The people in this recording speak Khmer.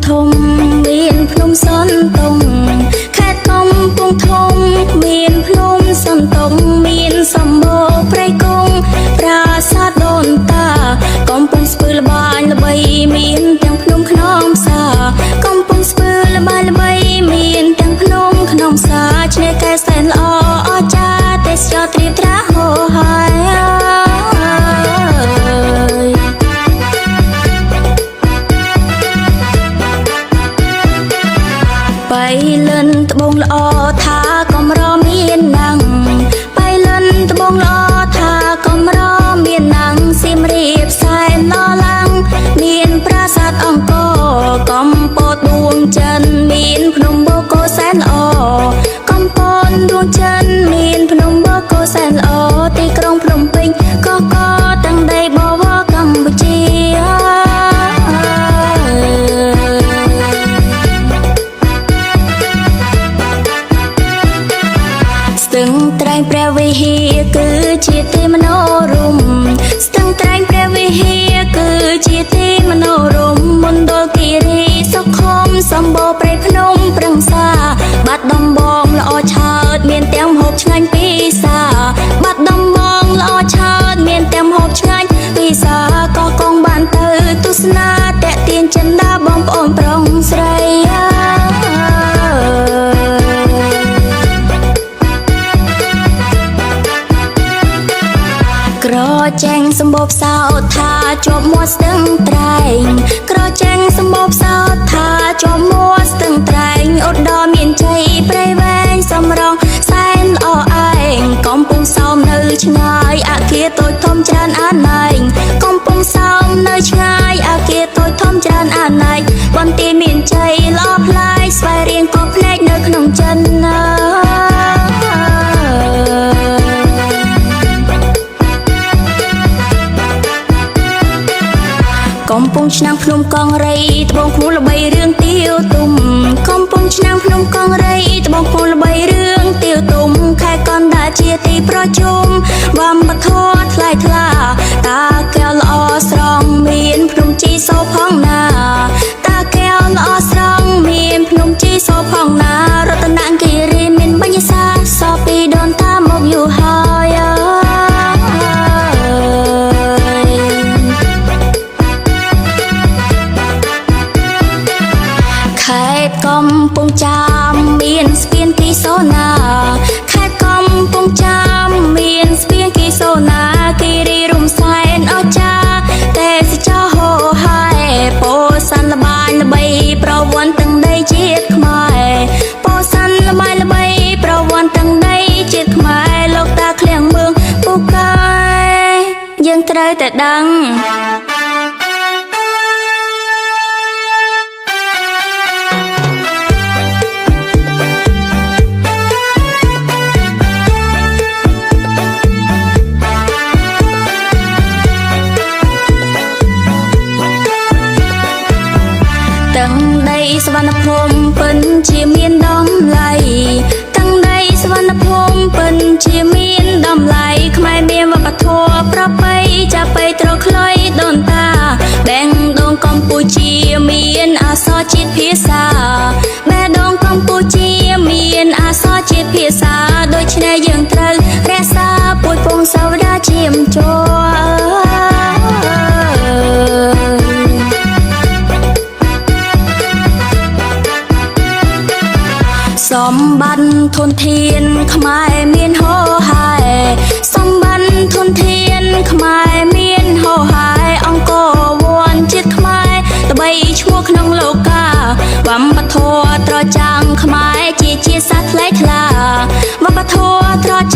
ធំមានភ្នំសនតុងខេត្តកំពង់ធំមានភ្នំសនតុងមានសម្បូរព្រៃកុងប្រាសាទដូនតាកំពង់ស្ពឺល្បាញល្បីមានទាំងភ្នំខ្នងផ្សាកំពង់ស្ពឺល្បាញល្បីមានទាំងភ្នំខ្នងផ្សាឆ្នេរកែសែនល្អអស្ចារ្យទេសចរត្រៀបត្រាហោហើយបៃលិនត្បូងល្អថាកំរមានណាំងបៃលិនត្បូងល្អថាកំរមានណាំងសៀមរាបសែនឡលាំងមានប្រាសាទអង្គរកំពតដួងច័ន្ទមានភ្នំបូកគោសែនល្អកំពតដួងច័ន្ទមានភ្នំបូកគោសែនល្អទីក្រុងភ្នំពេញកកទាំងដីបវរកម្ពុជាស្ទឹងត្រែងព្រះវិហារគឺជាទីមនោរម្យស្ទឹងត្រែងព្រះវិហារគឺជាទីមនោរម្យមណ្ឌលគិរីសុខុមសម្បូរព្រៃភ្នំប្រឹងសាបាត់ដំបងល្អឆើតមានទាំងម្ហូបឆ្ងាញ់ពិសាបាត់ដំបងល្អឆើតមានទាំងម្ហូបឆ្ងាញ់ពិសាក៏កងបានទៅទស្សនាតាក់ទាញចិន្តាបងប្អូនប្រុងស្រីក្រចេញសម្បូរផ្សោតថាជាប់មាត់ស្ទឹងត្រែងក្រចេញសម្បូរផ្សោតថាជាប់មាត់ស្ទឹងត្រែងឧត្តរមានជ័យព្រៃវែងសំរងសែនល្អឯងកំពុងសោមនៅឆ្ងាយអគារតូចធំច្រើនអាណែងកំពុងសោមនៅឆ្ងាយអគារតូចធំច្រើនអាណែងបន្ទាយមានជ័យល្អផ្លាយស្វែងរៀងក៏ភ្នែកនៅក្នុងចិនណាកំពុងឆ្នាំងភ្នំកងរៃត្បូងខ្មុំល្បីរឿងទាវទុំកំពុងឆ្នាំងភ្នំកងរៃត្បូងខ្មុំល្បីរឿងទាវទុំខេត្តកណ្ដាលជាទីប្រជុំវប្បធម៌ថ្លៃថ្លាតាកែវល្អស្រង់មានភ្នំជីសូផងណាតាកែវល្អស្រង់មានភ្នំជីសូផងណារតនគិរីមានបញ្ញាសាសពីដូនតាមកយូរហើយខេត្តកំពង់ចាមមានស្ពានគីសូណាខេត្តកំពង់ចាមមានស្ពានគីសូណាគិរីរំសែនអស្ចារ្យទេសចរហោហើយពោធិ៍សាត់ល្បាញល្បីប្រវត្តិទាំងដីជាតិខ្មែរពោធិ៍សាត់ល្បាញល្បីប្រវត្តិទាំងដីជាតិខ្មែរលោកតាឃ្លាំងមឿងពូកែយើងត្រូវតែដឹងទាំងដីសវណ្ណភូមិពិនជាមានតម្លៃទាំងដីសវណ្ណភូមិពិនជាមានតម្លៃខ្មែរមានវប្បធម៌ប្រពៃចាប់បីត្រខ្លុយដូនតាបេះដូងកម្ពុជាមានអក្សរជាតិភាសាបេះដូងកម្ពុជាមានអក្សរជាតិភាសាដូច្នេះយើងត្រូវរក្សាពូជពងសាវតាជាមជ័រសម្បត្តិធនធានខ្មែរមានហូរហែសម្បត្តិធនធានខ្មែរមានហូរហែអង្គរវ័នជាតិខ្មែរល្បីឈ្មោះក្នុងលោកាវប្បធម៌ត្រចាំងខ្មែរជាសាថ្លៃថ្លាវប្បធម៌ត្រច